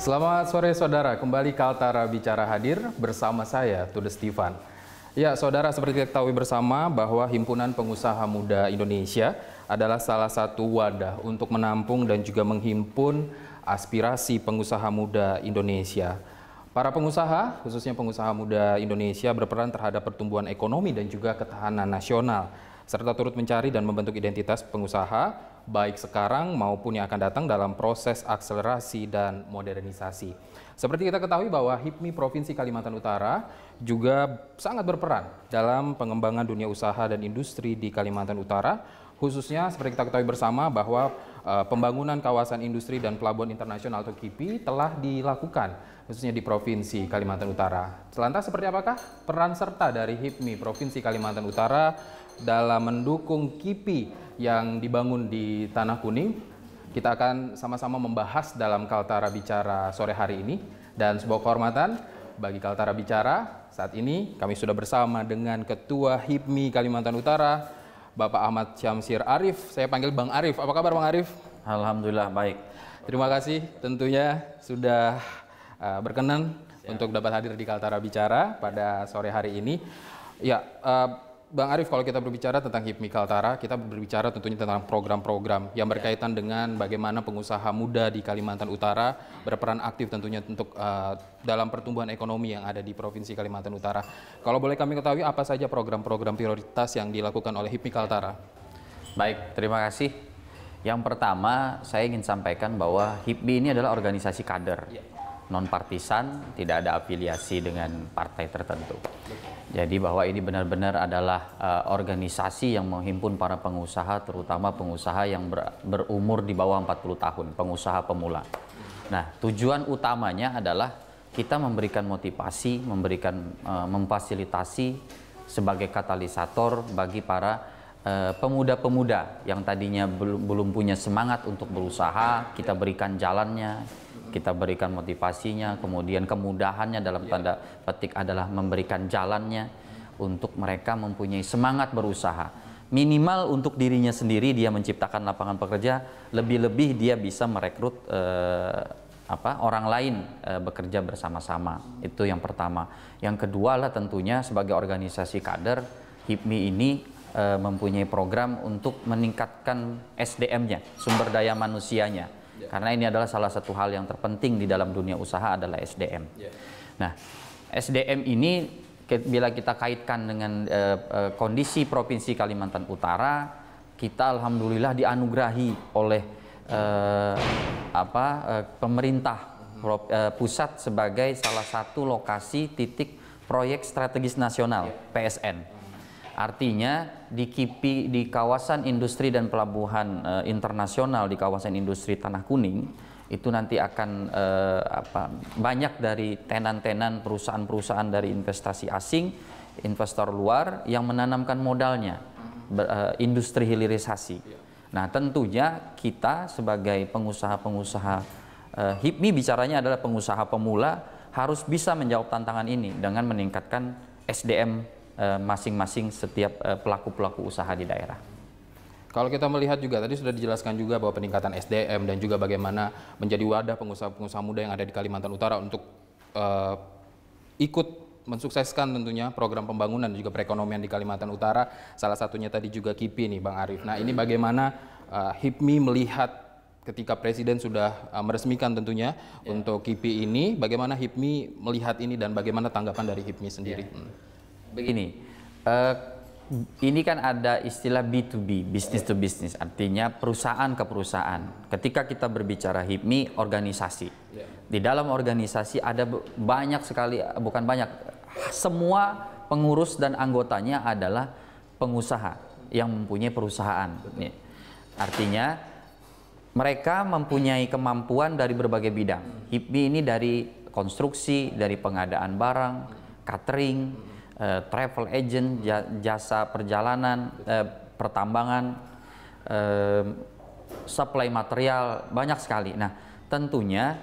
Selamat sore saudara, kembali Kaltara Bicara hadir bersama saya, Tudes Stefan. Ya saudara, seperti kita ketahui bersama bahwa Himpunan Pengusaha Muda Indonesia adalah salah satu wadah untuk menampung dan juga menghimpun aspirasi pengusaha muda Indonesia. Para pengusaha, khususnya pengusaha muda Indonesia, berperan terhadap pertumbuhan ekonomi dan juga ketahanan nasional, serta turut mencari dan membentuk identitas pengusaha, baik sekarang maupun yang akan datang dalam proses akselerasi dan modernisasi. Seperti kita ketahui bahwa HIPMI Provinsi Kalimantan Utara juga sangat berperan dalam pengembangan dunia usaha dan industri di Kalimantan Utara, khususnya seperti kita ketahui bersama bahwa pembangunan kawasan industri dan pelabuhan internasional atau KIPI telah dilakukan khususnya di Provinsi Kalimantan Utara. Selantas seperti apakah peran serta dari HIPMI Provinsi Kalimantan Utara dalam mendukung KIPI yang dibangun di Tanah Kuning? Kita akan sama-sama membahas dalam Kaltara Bicara sore hari ini. Dan sebuah kehormatan bagi Kaltara Bicara, saat ini kami sudah bersama dengan Ketua HIPMI Kalimantan Utara, Bapak Ahmad Syamsir Arif. Saya panggil Bang Arif. Apa kabar Bang Arif? Alhamdulillah baik. Terima kasih tentunya sudah berkenan untuk dapat hadir di Kaltara Bicara pada sore hari ini. Ya, Bang Arif, kalau kita berbicara tentang HIPMI Kaltara, kita berbicara tentunya tentang program-program yang berkaitan dengan bagaimana pengusaha muda di Kalimantan Utara berperan aktif tentunya untuk dalam pertumbuhan ekonomi yang ada di Provinsi Kalimantan Utara. Kalau boleh kami ketahui apa saja program-program prioritas yang dilakukan oleh HIPMI Kaltara? Baik, terima kasih. Yang pertama, saya ingin sampaikan bahwa HIPMI ini adalah organisasi kader, non-partisan, tidak ada afiliasi dengan partai tertentu. Jadi bahwa ini benar-benar adalah organisasi yang menghimpun para pengusaha, terutama pengusaha yang berumur di bawah 40 tahun, pengusaha pemula. Nah, tujuan utamanya adalah kita memberikan motivasi, memfasilitasi sebagai katalisator bagi para pemuda-pemuda yang tadinya belum punya semangat untuk berusaha. Kita berikan jalannya, kita berikan motivasinya, kemudian kemudahannya dalam tanda petik adalah memberikan jalannya untuk mereka mempunyai semangat berusaha. Minimal untuk dirinya sendiri dia menciptakan lapangan pekerja, lebih-lebih dia bisa merekrut orang lain bekerja bersama-sama. Itu yang pertama. Yang kedua lah tentunya sebagai organisasi kader, HIPMI ini mempunyai program untuk meningkatkan SDM-nya, sumber daya manusianya. Karena ini adalah salah satu hal yang terpenting di dalam dunia usaha adalah SDM. Nah, SDM ini bila kita kaitkan dengan kondisi Provinsi Kalimantan Utara, kita alhamdulillah dianugerahi oleh pemerintah pusat sebagai salah satu lokasi titik proyek strategis nasional (PSN). Artinya di KIPI, di kawasan industri dan pelabuhan internasional di kawasan industri Tanah Kuning itu nanti akan banyak dari tenan-tenan perusahaan-perusahaan dari investasi asing, investor luar yang menanamkan modalnya, industri hilirisasi. Nah, tentunya kita sebagai pengusaha-pengusaha HIPMI bicaranya adalah pengusaha pemula harus bisa menjawab tantangan ini dengan meningkatkan SDM masing-masing setiap pelaku-pelaku usaha di daerah. Kalau kita melihat juga tadi sudah dijelaskan juga bahwa peningkatan SDM dan juga bagaimana menjadi wadah pengusaha-pengusaha muda yang ada di Kalimantan Utara untuk ikut mensukseskan tentunya program pembangunan dan juga perekonomian di Kalimantan Utara. Salah satunya tadi juga KIPI nih Bang Arif. Nah, ini bagaimana HIPMI melihat ketika Presiden sudah meresmikan tentunya untuk KIPI ini, bagaimana HIPMI melihat ini dan bagaimana tanggapan dari HIPMI sendiri? Begini, ini kan ada istilah B2B, business to business, artinya perusahaan ke perusahaan. Ketika kita berbicara HIPMI, organisasi. Di dalam organisasi ada banyak sekali, bukan banyak, semua pengurus dan anggotanya adalah pengusaha yang mempunyai perusahaan. Artinya mereka mempunyai kemampuan dari berbagai bidang. HIPMI ini dari konstruksi, dari pengadaan barang, catering, travel agent, jasa perjalanan, pertambangan, supply material, banyak sekali. Nah, tentunya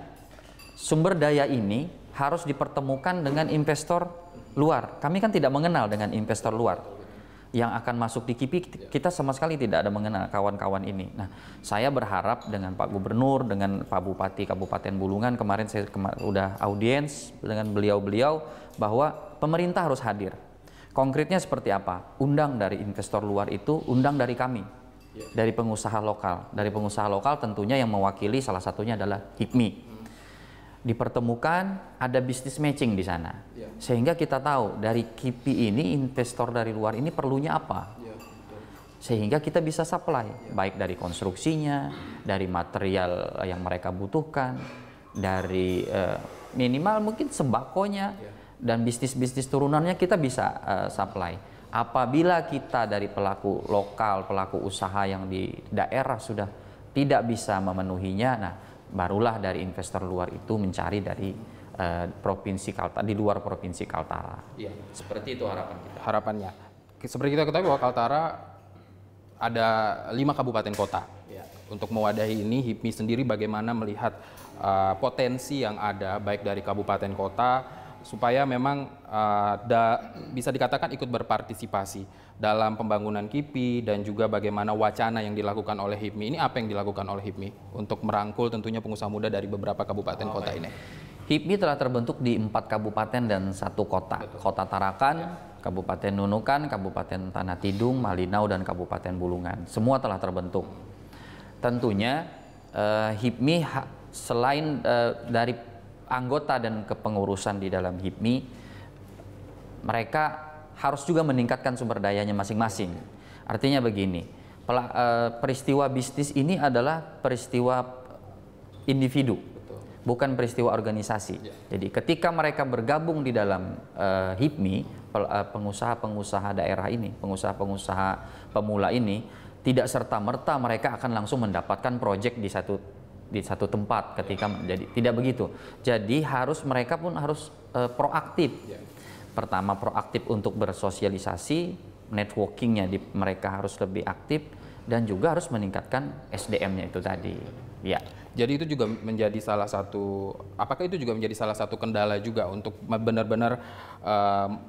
sumber daya ini harus dipertemukan dengan investor luar. Kami kan tidak mengenal dengan investor luar. yang akan masuk di KIPI, kita sama sekali tidak ada mengenal kawan-kawan ini. Nah, saya berharap dengan Pak Gubernur, dengan Pak Bupati Kabupaten Bulungan, kemarin saya udah audiens dengan beliau-beliau bahwa pemerintah harus hadir. Konkretnya seperti apa? Undang dari investor luar itu, undang dari kami, dari pengusaha lokal. Dari pengusaha lokal tentunya yang mewakili salah satunya adalah HIPMI. Dipertemukan, ada bisnis matching di sana, sehingga kita tahu dari KIPI ini investor dari luar ini perlunya apa, sehingga kita bisa supply baik dari konstruksinya, dari material yang mereka butuhkan, dari minimal mungkin sembakonya, dan bisnis-bisnis turunannya kita bisa supply. Apabila kita dari pelaku lokal, pelaku usaha yang di daerah sudah tidak bisa memenuhinya, nah barulah dari investor luar itu mencari dari provinsi Kaltara, di luar provinsi Kaltara. Iya, seperti itu harapan kita. Harapannya, seperti kita ketahui bahwa Kaltara ada 5 kabupaten kota. Untuk mewadahi ini, HIPMI sendiri bagaimana melihat potensi yang ada baik dari kabupaten kota supaya memang bisa dikatakan ikut berpartisipasi dalam pembangunan KIPI dan juga bagaimana wacana yang dilakukan oleh HIPMI. Ini apa yang dilakukan oleh HIPMI untuk merangkul tentunya pengusaha muda dari beberapa kabupaten kota ini? HIPMI telah terbentuk di 4 kabupaten dan 1 kota. Kota Tarakan, Kabupaten Nunukan, Kabupaten Tanah Tidung, Malinau, dan Kabupaten Bulungan. Semua telah terbentuk. Tentunya HIPMI selain dari anggota dan kepengurusan di dalam HIPMI, mereka harus juga meningkatkan sumber dayanya masing-masing. Artinya begini, peristiwa bisnis ini adalah peristiwa individu, bukan peristiwa organisasi. Jadi ketika mereka bergabung di dalam HIPMI, pengusaha-pengusaha daerah ini, pengusaha-pengusaha pemula ini, tidak serta-merta mereka akan langsung mendapatkan proyek di satu tempat ketika jadi tidak begitu. Jadi mereka pun harus proaktif. Pertama, proaktif untuk bersosialisasi, networkingnya mereka harus lebih aktif, dan juga harus meningkatkan SDM-nya itu tadi. Ya. Jadi itu juga menjadi salah satu, apakah itu juga menjadi salah satu kendala juga untuk benar-benar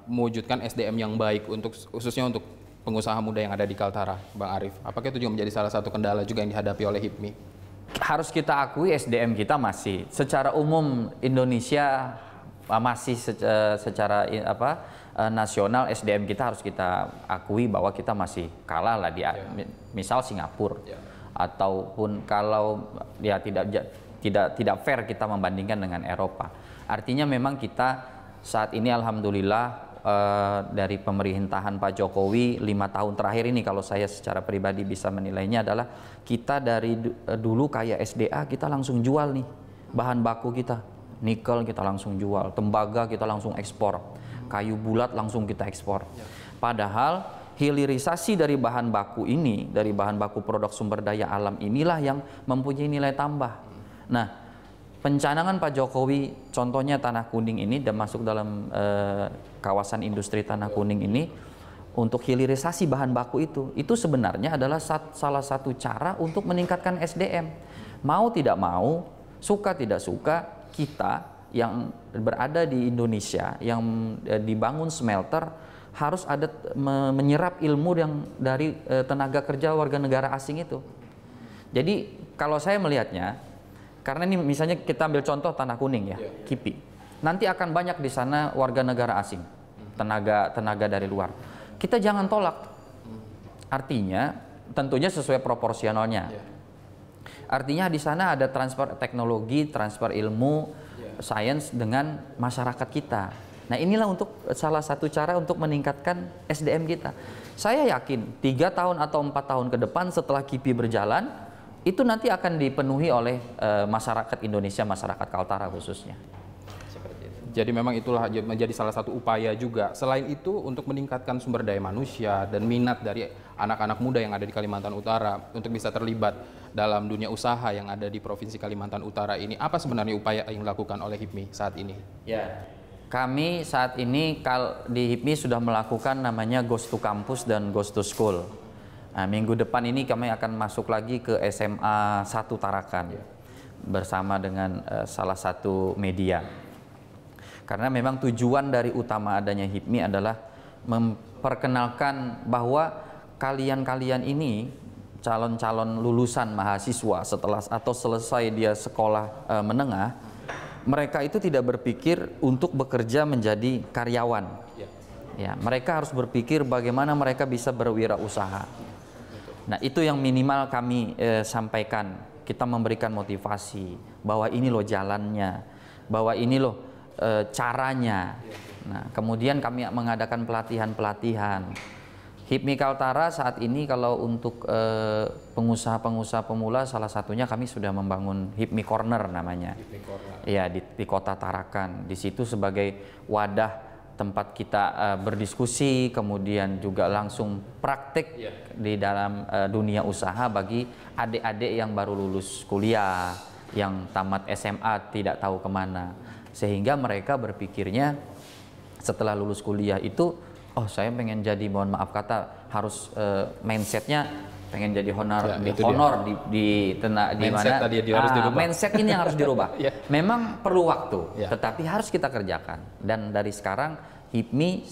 mewujudkan SDM yang baik untuk khususnya untuk pengusaha muda yang ada di Kaltara, Bang Arief? Apakah itu juga menjadi salah satu kendala juga yang dihadapi oleh HIPMI? Harus kita akui SDM kita masih secara umum Indonesia masih secara nasional SDM kita harus kita akui bahwa kita masih kalah lah di misal Singapura, ataupun kalau ya tidak fair kita membandingkan dengan Eropa. Artinya memang kita saat ini alhamdulillah dari pemerintahan Pak Jokowi 5 tahun terakhir ini, kalau saya secara pribadi bisa menilainya adalah kita dari dulu kayak SDA kita langsung jual nih bahan baku kita. Nikel kita langsung jual, tembaga kita langsung ekspor, kayu bulat langsung kita ekspor. Padahal hilirisasi dari bahan baku ini, dari bahan baku produk sumber daya alam inilah yang mempunyai nilai tambah. Nah, pencanangan Pak Jokowi, contohnya Tanah Kuning ini dan masuk dalam kawasan industri Tanah Kuning ini untuk hilirisasi bahan baku itu sebenarnya adalah salah satu cara untuk meningkatkan SDM. Mau tidak mau, suka tidak suka, kita yang berada di Indonesia yang dibangun smelter harus ada menyerap ilmu yang dari tenaga kerja warga negara asing itu. Jadi kalau saya melihatnya, karena ini misalnya kita ambil contoh Tanah Kuning ya, KIPI. Nanti akan banyak di sana warga negara asing, tenaga dari luar. Kita jangan tolak. Artinya tentunya sesuai proporsionalnya. Artinya di sana ada transfer teknologi, transfer ilmu, sains dengan masyarakat kita. Nah inilah untuk salah satu cara untuk meningkatkan SDM kita. Saya yakin 3 tahun atau 4 tahun ke depan setelah KIPI berjalan, itu nanti akan dipenuhi oleh masyarakat Indonesia, masyarakat Kaltara khususnya. Jadi memang itulah menjadi salah satu upaya juga. Selain itu untuk meningkatkan sumber daya manusia dan minat dari anak-anak muda yang ada di Kalimantan Utara untuk bisa terlibat dalam dunia usaha yang ada di Provinsi Kalimantan Utara ini, apa sebenarnya upaya yang dilakukan oleh HIPMI saat ini? Ya, kami saat ini di HIPMI sudah melakukan namanya Ghost to Campus dan Ghost to School. Nah, minggu depan ini kami akan masuk lagi ke SMA 1 Tarakan bersama dengan salah satu media. Karena memang tujuan dari utama adanya HIPMI adalah memperkenalkan bahwa kalian-kalian ini calon-calon lulusan mahasiswa setelah atau selesai dia sekolah menengah, mereka itu tidak berpikir untuk bekerja menjadi karyawan. Ya, mereka harus berpikir bagaimana mereka bisa berwirausaha. Nah, itu yang minimal kami sampaikan. Kita memberikan motivasi bahwa ini loh jalannya, bahwa ini loh caranya. Nah, kemudian kami mengadakan pelatihan-pelatihan. HIPMI Kaltara saat ini kalau untuk pengusaha-pengusaha pemula, salah satunya kami sudah membangun HIPMI Corner namanya. Iya, di Kota Tarakan. Di situ sebagai wadah tempat kita berdiskusi, kemudian juga langsung praktik di dalam dunia usaha bagi adik-adik yang baru lulus kuliah, yang tamat SMA tidak tahu kemana. Sehingga mereka berpikirnya setelah lulus kuliah itu, oh saya pengen jadi, mohon maaf kata, harus mindsetnya pengen jadi honor di mana mindset ini yang harus dirubah. Memang perlu waktu, tetapi harus kita kerjakan. Dan dari sekarang HIPMI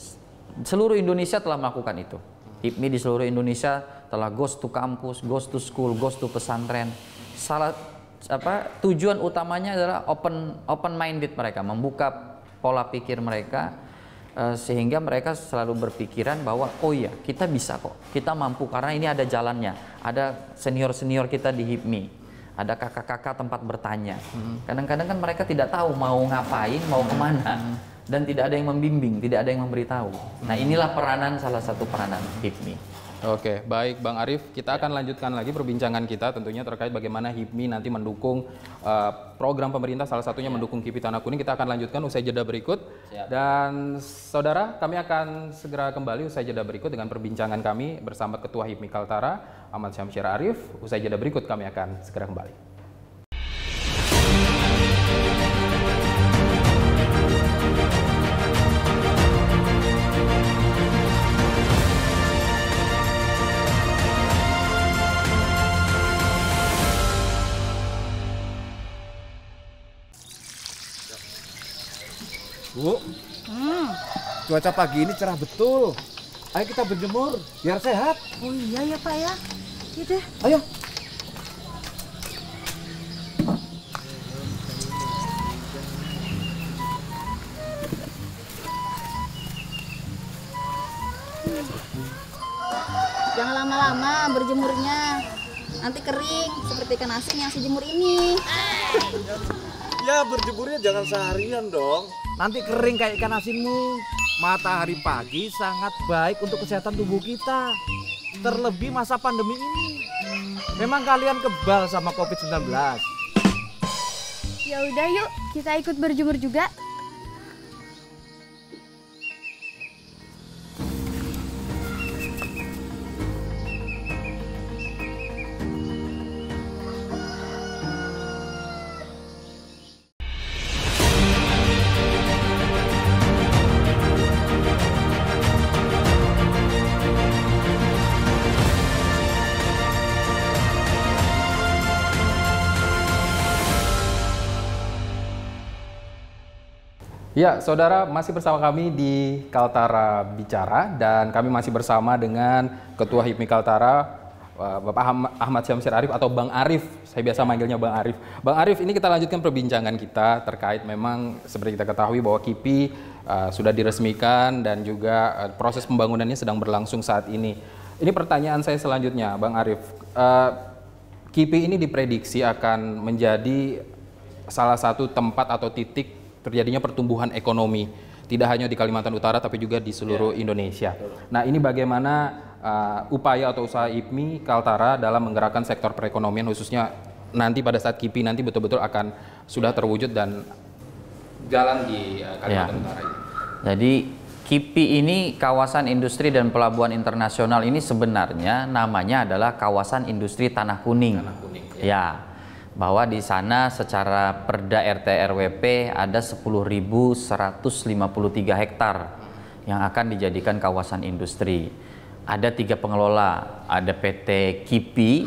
seluruh Indonesia telah melakukan itu. HIPMI di seluruh Indonesia telah goes to kampus, goes to school, goes to pesantren. Tujuan utamanya adalah open minded mereka, membuka pola pikir mereka. Sehingga mereka selalu berpikiran bahwa oh iya kita bisa kok, kita mampu karena ini ada jalannya, ada senior-senior kita di HIPMI, ada kakak-kakak tempat bertanya. Kadang-kadang kan mereka tidak tahu mau ngapain, mau kemana, dan tidak ada yang membimbing, tidak ada yang memberitahu. Nah, inilah salah satu peranan HIPMI. Oke, baik Bang Arief, kita akan lanjutkan lagi perbincangan kita tentunya terkait bagaimana HIPMI nanti mendukung program pemerintah, salah satunya mendukung KIPI Tanah Kuning. Kita akan lanjutkan usai jeda berikut. Dan saudara, kami akan segera kembali usai jeda berikut dengan perbincangan kami bersama Ketua HIPMI Kaltara, Ahmad Syamsyir Arief. Usai jeda berikut kami akan segera kembali. Bu, cuaca pagi ini cerah betul. Ayo kita berjemur, biar sehat. Oh iya ya Pak ya. Gitu. Ayo. Jangan lama-lama berjemurnya. Nanti kering seperti ikan asin yang sejemur ini. Ya berjemurnya jangan seharian dong. Nanti kering kayak ikan asinmu. Matahari pagi sangat baik untuk kesehatan tubuh kita. Terlebih masa pandemi ini. Memang kalian kebal sama COVID-19. Ya udah yuk, kita ikut berjemur juga. Ya, saudara, masih bersama kami di Kaltara Bicara dan kami masih bersama dengan Ketua HIPMI Kaltara, Bapak Ahmad Syamsyir Arief atau Bang Arief. Saya biasa manggilnya Bang Arief. Bang Arief, ini kita lanjutkan perbincangan kita terkait memang seperti kita ketahui bahwa KIPI sudah diresmikan dan juga proses pembangunannya sedang berlangsung saat ini. Ini pertanyaan saya selanjutnya, Bang Arief. KIPI ini diprediksi akan menjadi salah satu tempat atau titik terjadinya pertumbuhan ekonomi, tidak hanya di Kalimantan Utara tapi juga di seluruh Indonesia. Nah, ini bagaimana upaya atau usaha HIPMI Kaltara dalam menggerakkan sektor perekonomian khususnya nanti pada saat KIPI nanti betul-betul akan sudah terwujud dan jalan di Kalimantan Utara ini. Jadi KIPI ini kawasan industri dan pelabuhan internasional ini sebenarnya namanya adalah kawasan industri Tanah Kuning. Tanah Kuning. Ya. Bahwa di sana secara Perda RT RWP ada 10.153 hektar yang akan dijadikan kawasan industri. Ada 3 pengelola, ada PT KIPI.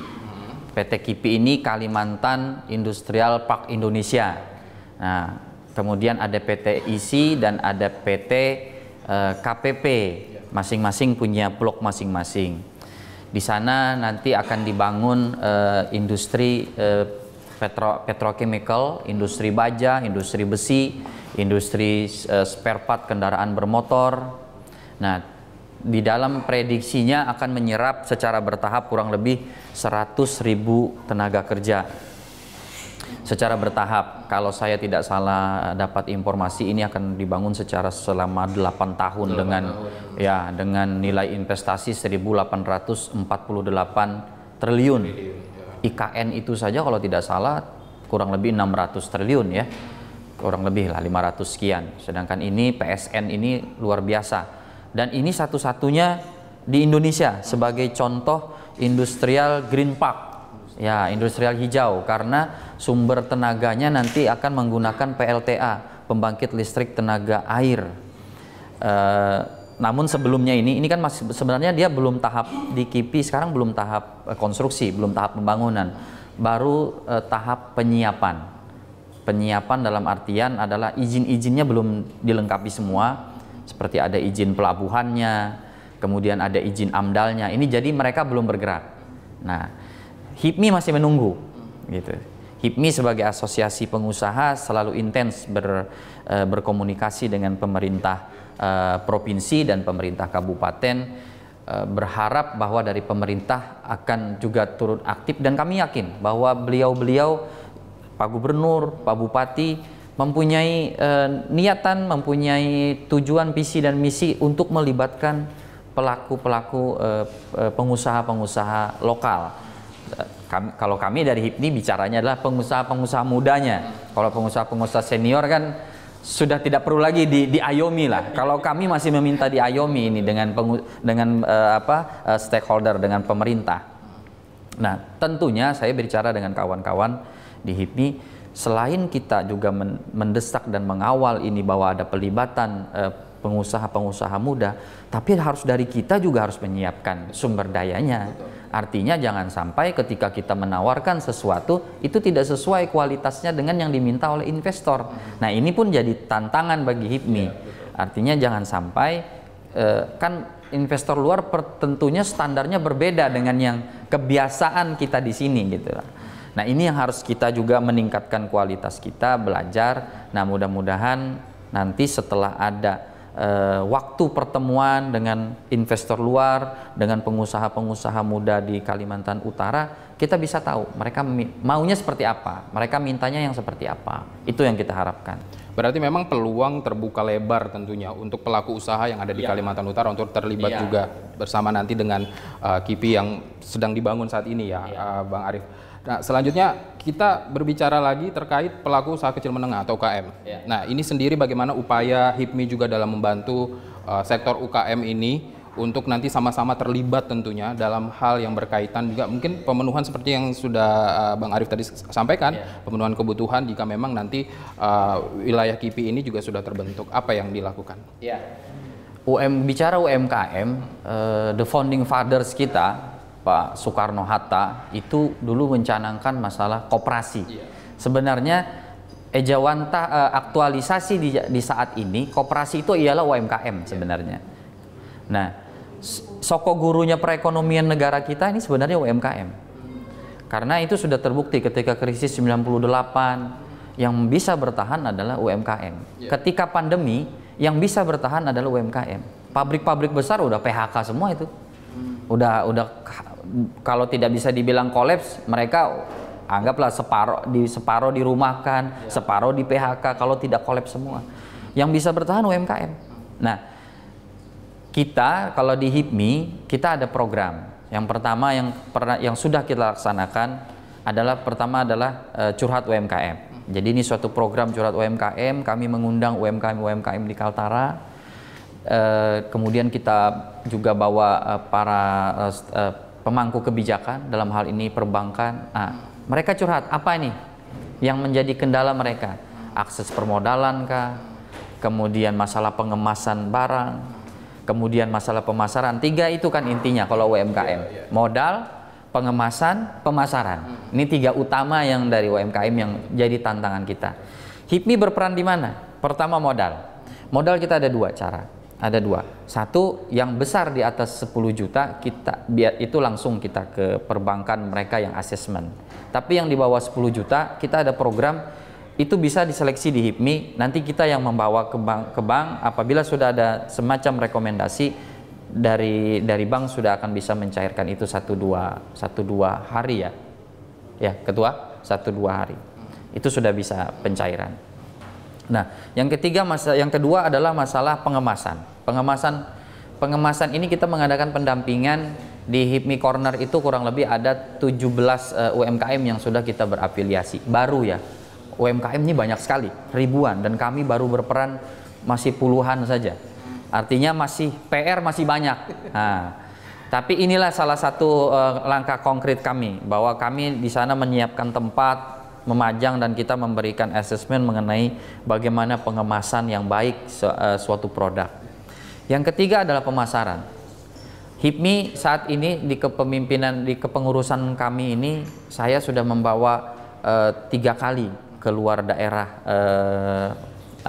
PT KIPI ini Kalimantan Industrial Park Indonesia. Nah, kemudian ada PT ISI dan ada PT KPP masing-masing punya blok masing-masing. Di sana nanti akan dibangun industri petrochemical, industri baja, industri besi, industri spare part kendaraan bermotor. Nah, di dalam prediksinya akan menyerap secara bertahap kurang lebih 100.000 tenaga kerja. Secara bertahap, kalau saya tidak salah dapat informasi, ini akan dibangun secara selama 8 tahun dengan nilai investasi 1.848 triliun. IKN itu saja kalau tidak salah kurang lebih 600 triliun ya. Kurang lebih lah 500 sekian. Sedangkan ini PSN ini luar biasa. Dan ini satu-satunya di Indonesia sebagai contoh industrial green park. Ya, industrial hijau, karena sumber tenaganya nanti akan menggunakan PLTA, pembangkit listrik tenaga air. Namun sebelumnya ini kan masih sebenarnya dia belum tahap di KIPI, sekarang belum tahap konstruksi, belum tahap pembangunan, baru tahap penyiapan. Penyiapan dalam artian adalah izin-izinnya belum dilengkapi semua, seperti ada izin pelabuhannya, kemudian ada izin AMDALnya. Ini jadi mereka belum bergerak. Nah, HIPMI masih menunggu, gitu. HIPMI sebagai asosiasi pengusaha selalu intens berkomunikasi dengan pemerintah provinsi dan pemerintah kabupaten, berharap bahwa dari pemerintah akan juga turut aktif, dan kami yakin bahwa beliau-beliau, Pak Gubernur, Pak Bupati mempunyai niatan, mempunyai tujuan, visi dan misi untuk melibatkan pelaku-pelaku pengusaha-pengusaha lokal. Kalau kami dari HIPMI bicaranya adalah pengusaha-pengusaha mudanya. Kalau pengusaha-pengusaha senior kan sudah tidak perlu lagi diayomi lah. Kalau kami masih meminta diayomi ini dengan stakeholder, dengan pemerintah. Nah, tentunya saya berbicara dengan kawan-kawan di HIPMI, selain kita juga mendesak dan mengawal ini bahwa ada pelibatan pengusaha-pengusaha muda, tapi harus dari kita juga harus menyiapkan sumber dayanya. Artinya jangan sampai ketika kita menawarkan sesuatu itu tidak sesuai kualitasnya dengan yang diminta oleh investor. Nah, ini pun jadi tantangan bagi HIPMI. Artinya jangan sampai kan investor luar tentunya standarnya berbeda dengan yang kebiasaan kita di sini gitu. Nah, ini yang harus kita juga meningkatkan kualitas kita, belajar. Nah, mudah-mudahan nanti setelah ada waktu pertemuan dengan investor luar, dengan pengusaha-pengusaha muda di Kalimantan Utara, kita bisa tahu mereka maunya seperti apa, mereka mintanya yang seperti apa. Itu yang kita harapkan. Berarti memang peluang terbuka lebar tentunya untuk pelaku usaha yang ada di Kalimantan Utara untuk terlibat juga bersama nanti dengan KIPI yang sedang dibangun saat ini ya, Bang Arief. Nah, selanjutnya kita berbicara lagi terkait pelaku usaha kecil menengah atau UKM. Nah, ini sendiri bagaimana upaya HIPMI juga dalam membantu sektor UKM ini untuk nanti sama-sama terlibat tentunya dalam hal yang berkaitan juga mungkin pemenuhan seperti yang sudah Bang Arief tadi sampaikan, pemenuhan kebutuhan jika memang nanti wilayah KIPI ini juga sudah terbentuk. Apa yang dilakukan? Bicara UMKM, the founding fathers kita, Pak Soekarno-Hatta itu dulu mencanangkan masalah koperasi. Sebenarnya ejawantah aktualisasi di saat ini, koperasi itu ialah UMKM sebenarnya. Nah, soko gurunya perekonomian negara kita ini sebenarnya UMKM. Karena itu sudah terbukti ketika krisis 98, yang bisa bertahan adalah UMKM. Ketika pandemi, yang bisa bertahan adalah UMKM. Pabrik-pabrik besar udah PHK semua itu. Udah kalau tidak bisa dibilang kolaps, mereka anggaplah separuh dirumahkan, separuh di PHK, kalau tidak kolaps semua. Yang bisa bertahan UMKM. Nah, kita kalau di HIPMI kita ada program. Yang pertama yang sudah kita laksanakan adalah curhat UMKM. Jadi ini suatu program curhat UMKM, kami mengundang UMKM di Kaltara. Kemudian kita juga bawa para pemangku kebijakan, dalam hal ini perbankan. Mereka curhat apa ini yang menjadi kendala mereka? Akses permodalan kah? Kemudian masalah pengemasan barang, kemudian masalah pemasaran. 3 itu kan intinya kalau UMKM. Modal, pengemasan, pemasaran. Ini 3 utama yang dari UMKM yang jadi tantangan kita. HIPMI berperan di mana? Pertama modal. Modal kita ada 2 cara. Ada dua. Satu, yang besar di atas 10 juta itu langsung kita ke perbankan mereka yang asesmen. Tapi yang di bawah 10 juta kita ada program itu bisa diseleksi di HIPMI. Nanti kita yang membawa ke bank apabila sudah ada semacam rekomendasi dari bank sudah akan bisa mencairkan itu 1-2 hari ya. Ya, Ketua, 1-2 hari. Itu sudah bisa pencairan. Nah, yang kedua adalah masalah pengemasan. Pengemasan ini kita mengadakan pendampingan di HIPMI Corner itu kurang lebih ada 17 UMKM yang sudah kita berafiliasi. Baru ya, UMKM ini banyak sekali, ribuan, dan kami baru berperan masih puluhan saja. Artinya PR masih banyak. Nah, tapi inilah salah satu langkah konkret kami, bahwa kami di sana menyiapkan tempat, memajang, dan kita memberikan asesmen mengenai bagaimana pengemasan yang baik suatu produk. Yang ketiga adalah pemasaran. HIPMI saat ini di kepengurusan kami ini, saya sudah membawa 3 kali keluar daerah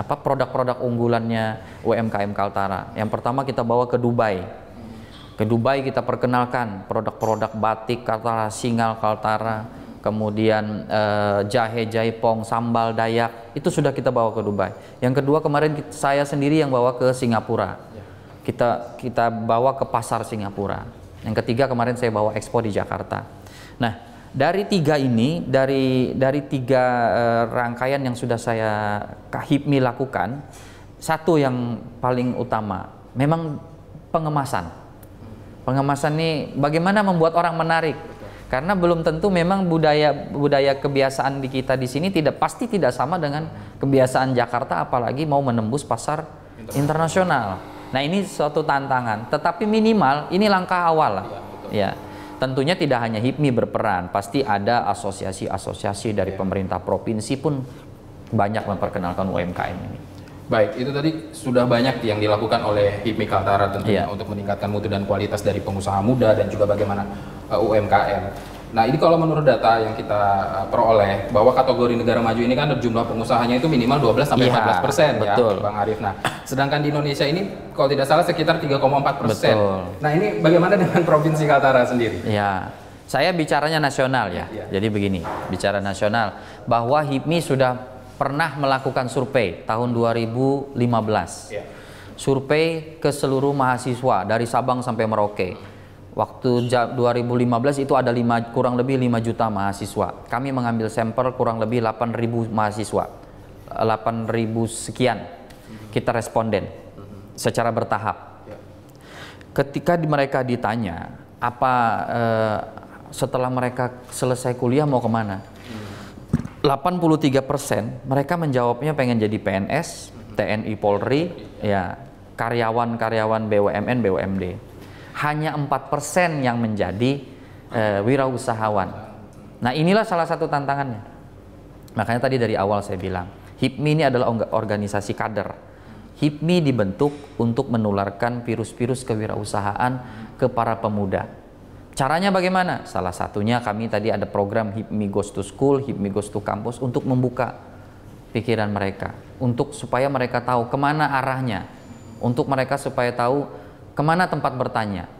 produk-produk unggulannya UMKM Kaltara. Yang pertama kita bawa ke Dubai. Ke Dubai kita perkenalkan produk-produk batik Kaltara, singal Kaltara, kemudian jahe jaipong, sambal Dayak, itu sudah kita bawa ke Dubai. Yang kedua kemarin saya sendiri yang bawa ke Singapura. Kita bawa ke pasar Singapura. Yang ketiga kemarin saya bawa expo di Jakarta. Nah, dari 3 ini, dari 3 rangkaian yang sudah saya HIPMI lakukan, satu yang paling utama memang pengemasan. Pengemasan ini bagaimana membuat orang menarik. Karena belum tentu memang budaya kebiasaan di kita di sini pasti tidak sama dengan kebiasaan Jakarta, apalagi mau menembus pasar internasional. Nah, ini suatu tantangan, tetapi minimal ini langkah awal lah. Ya, tentunya tidak hanya HIPMI berperan, pasti ada asosiasi-asosiasi dari pemerintah provinsi pun banyak memperkenalkan UMKM ini. Baik, itu tadi sudah banyak yang dilakukan oleh HIPMI Kaltara tentunya untuk meningkatkan mutu dan kualitas dari pengusaha muda dan juga bagaimana UMKM. Nah, ini kalau menurut data yang kita peroleh, bahwa kategori negara maju ini kan jumlah pengusahanya itu minimal 12-14% ya, Bang Arief. Nah, sedangkan di Indonesia ini kalau tidak salah sekitar 3,4%. Nah, ini bagaimana dengan Provinsi Kaltara sendiri? Ya, saya bicaranya nasional ya. Jadi begini, bicara nasional, bahwa HIPMI sudah pernah melakukan survei tahun 2015. Survei ke seluruh mahasiswa dari Sabang sampai Merauke. Waktu 2015 itu ada kurang lebih 5 juta mahasiswa. Kami mengambil sampel kurang lebih 8.000 mahasiswa. 8.000 sekian kita responden secara bertahap. Ketika mereka ditanya setelah mereka selesai kuliah mau kemana, 83% mereka menjawabnya pengen jadi PNS, TNI Polri, ya, karyawan-karyawan BUMN, BUMD. Hanya 4% yang menjadi wirausahawan. Nah, inilah salah satu tantangannya. Makanya tadi dari awal saya bilang, HIPMI ini adalah organisasi kader. HIPMI dibentuk untuk menularkan virus-virus kewirausahaan ke para pemuda. Caranya bagaimana? Salah satunya kami tadi ada program HIPMI Goes to School, HIPMI Goes to Campus untuk membuka pikiran mereka, supaya mereka tahu kemana arahnya, untuk mereka supaya tahu kemana tempat bertanya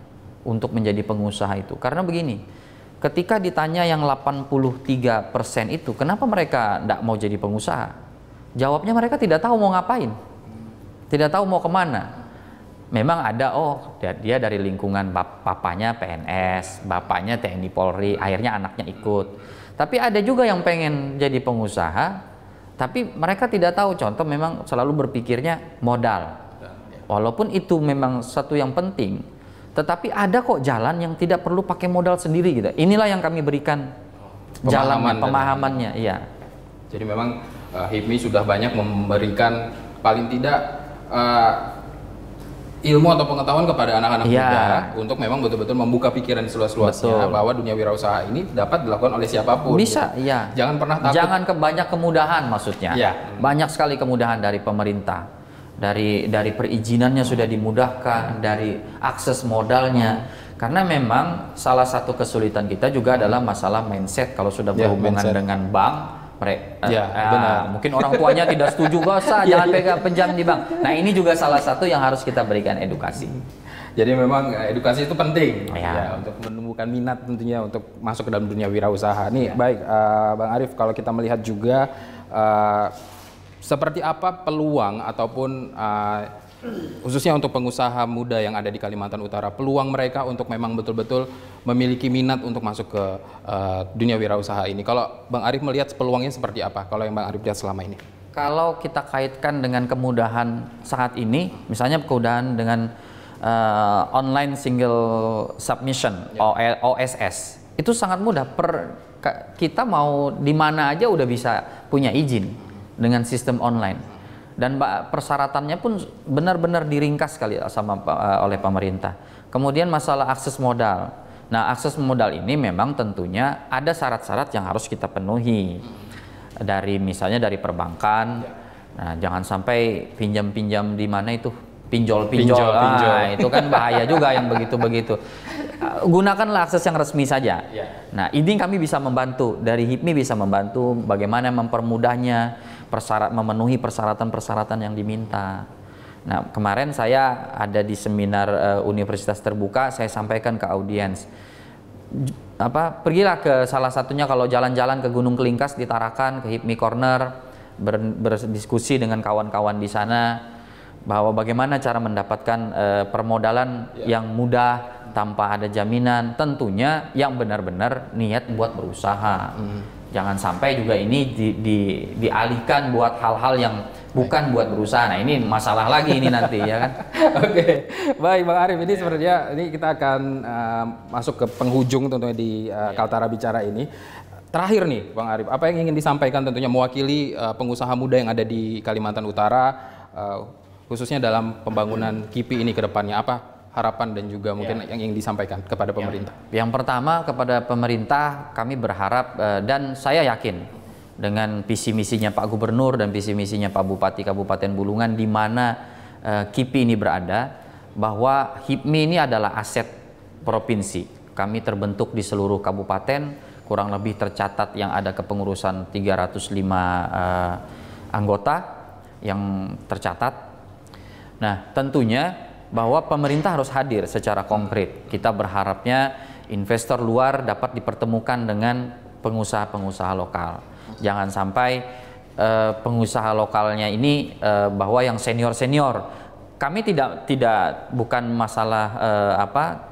untuk menjadi pengusaha itu. Karena begini, ketika ditanya yang 83% itu, kenapa mereka tidak mau jadi pengusaha? Jawabnya mereka tidak tahu mau ngapain, tidak tahu mau kemana. Memang ada, dia dari lingkungan papanya PNS, bapaknya TNI Polri, akhirnya anaknya ikut. Tapi ada juga yang pengen jadi pengusaha, tapi mereka tidak tahu. Contoh, memang selalu berpikirnya modal. Walaupun itu memang satu yang penting, tetapi ada kok jalan yang tidak perlu pakai modal sendiri gitu. Inilah yang kami berikan pemahamannya. Iya. Jadi memang HIPMI sudah banyak memberikan paling tidak ilmu atau pengetahuan kepada anak-anak muda untuk memang betul-betul membuka pikiran seluas-luasnya bahwa dunia wirausaha ini dapat dilakukan oleh siapapun. Bisa, gitu. ya. Jangan pernah takut. Jangan banyak kemudahan maksudnya. Banyak sekali kemudahan dari pemerintah. Dari perizinannya sudah dimudahkan, dari akses modalnya. Karena memang salah satu kesulitan kita juga adalah masalah mindset kalau sudah berhubungan dengan bank, benar. Mungkin orang tuanya tidak setuju, gak usah, jangan pegang pinjam di bank. Nah ini juga salah satu yang harus kita berikan edukasi. Jadi memang edukasi itu penting ya, untuk menumbuhkan minat tentunya untuk masuk ke dalam dunia wirausaha. Nih baik Bang Arief, kalau kita melihat juga seperti apa peluang ataupun khususnya untuk pengusaha muda yang ada di Kalimantan Utara, peluang mereka untuk memang betul-betul memiliki minat untuk masuk ke dunia wirausaha ini. Kalau Bang Arief melihat peluangnya seperti apa? Kalau yang Bang Arief lihat selama ini? Kalau kita kaitkan dengan kemudahan saat ini, misalnya kemudahan dengan online single submission OSS, itu sangat mudah. Kita mau di mana aja udah bisa punya izin dengan sistem online, dan persyaratannya pun benar-benar diringkas sekali oleh pemerintah. Kemudian masalah akses modal. Nah, akses modal ini memang tentunya ada syarat-syarat yang harus kita penuhi, misalnya dari perbankan. Nah, jangan sampai pinjam-pinjam di mana itu pinjol. Itu kan bahaya juga yang begitu-begitu. Gunakanlah akses yang resmi saja. Nah, ini kami bisa membantu, dari HIPMI bisa membantu bagaimana mempermudahnya, memenuhi persyaratan-persyaratan yang diminta. Nah, kemarin saya ada di seminar Universitas Terbuka, saya sampaikan ke audiens, pergilah ke salah satunya, kalau jalan-jalan ke Gunung Kelingkas di Tarakan, ke HIPMI Corner, berdiskusi dengan kawan-kawan di sana, bahwa bagaimana cara mendapatkan permodalan yang mudah tanpa ada jaminan, tentunya yang benar-benar niat buat berusaha. Jangan sampai juga ini dialihkan buat hal-hal yang bukan buat berusaha. Nah, ini masalah lagi ini nanti ya kan. Oke, baik Bang Arief, ini sepertinya ini kita akan masuk ke penghujung tentunya di Kaltara Bicara ini. Terakhir nih Bang Arief, apa yang ingin disampaikan tentunya mewakili pengusaha muda yang ada di Kalimantan Utara, khususnya dalam pembangunan KIPI ini ke depannya, apa harapan dan juga mungkin yang ingin disampaikan kepada pemerintah? Yang pertama, kepada pemerintah kami berharap dan saya yakin dengan visi misinya Pak Gubernur dan visi misinya Pak Bupati Kabupaten Bulungan, di mana KIPI ini berada, bahwa HIPMI ini adalah aset provinsi. Kami terbentuk di seluruh kabupaten, kurang lebih tercatat yang ada kepengurusan 305 anggota yang tercatat. Nah, tentunya bahwa pemerintah harus hadir secara konkret. Kita berharapnya investor luar dapat dipertemukan dengan pengusaha-pengusaha lokal. Jangan sampai pengusaha lokalnya ini bahwa yang senior-senior. Kami bukan masalah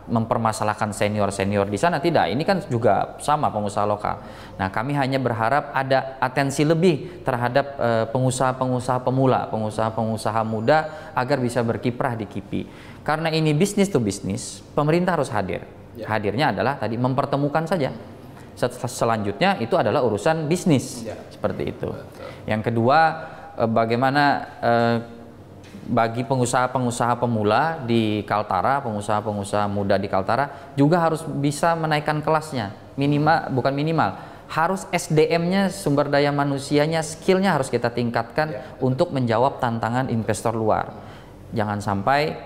mempermasalahkan senior-senior di sana, tidak. Ini kan juga sama pengusaha lokal. Nah, kami hanya berharap ada atensi lebih terhadap pengusaha-pengusaha pemula, pengusaha-pengusaha muda agar bisa berkiprah di KIPI. Karena ini bisnis to bisnis, pemerintah harus hadir. Hadirnya adalah tadi mempertemukan saja. Selanjutnya itu adalah urusan bisnis, seperti itu. Yang kedua, bagaimana bagi pengusaha-pengusaha pemula di Kaltara, pengusaha-pengusaha muda di Kaltara juga harus bisa menaikkan kelasnya, bukan minimal, harus SDM-nya, sumber daya manusianya, skillnya harus kita tingkatkan untuk menjawab tantangan investor luar. Jangan sampai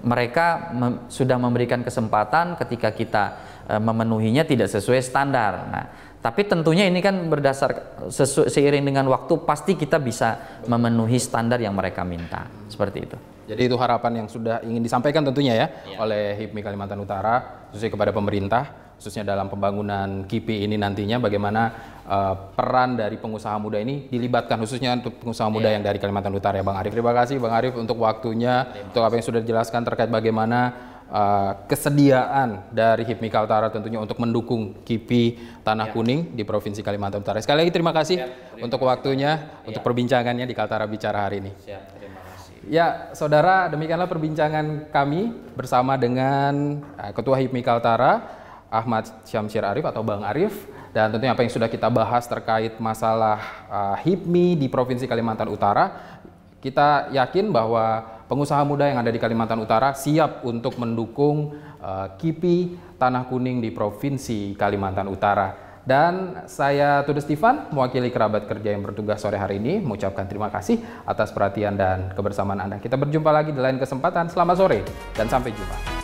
mereka sudah memberikan kesempatan, ketika kita memenuhinya tidak sesuai standar. Nah, tapi tentunya ini kan seiring dengan waktu pasti kita bisa memenuhi standar yang mereka minta, seperti itu. Jadi itu harapan yang sudah ingin disampaikan tentunya ya oleh HIPMI Kalimantan Utara, khususnya kepada pemerintah, khususnya dalam pembangunan KIPI ini nantinya, bagaimana peran dari pengusaha muda ini dilibatkan, khususnya untuk pengusaha muda yang dari Kalimantan Utara ya Bang Arief. Terima kasih Bang Arief untuk waktunya, untuk apa yang sudah dijelaskan terkait bagaimana kesediaan dari HIPMI Kaltara tentunya untuk mendukung KIPI Tanah Kuning di Provinsi Kalimantan Utara. Sekali lagi terima kasih untuk waktunya, untuk perbincangannya di Kaltara Bicara hari ini. Ya, saudara, demikianlah perbincangan kami bersama dengan Ketua HIPMI Kaltara, Ahmad Syamsir Arief atau Bang Arief. Dan tentunya apa yang sudah kita bahas terkait masalah HIPMI di Provinsi Kalimantan Utara, kita yakin bahwa pengusaha muda yang ada di Kalimantan Utara siap untuk mendukung KIPI Tanah Kuning di Provinsi Kalimantan Utara. Dan saya Tudes Stefan, mewakili kerabat kerja yang bertugas sore hari ini, mengucapkan terima kasih atas perhatian dan kebersamaan Anda. Kita berjumpa lagi di lain kesempatan. Selamat sore dan sampai jumpa.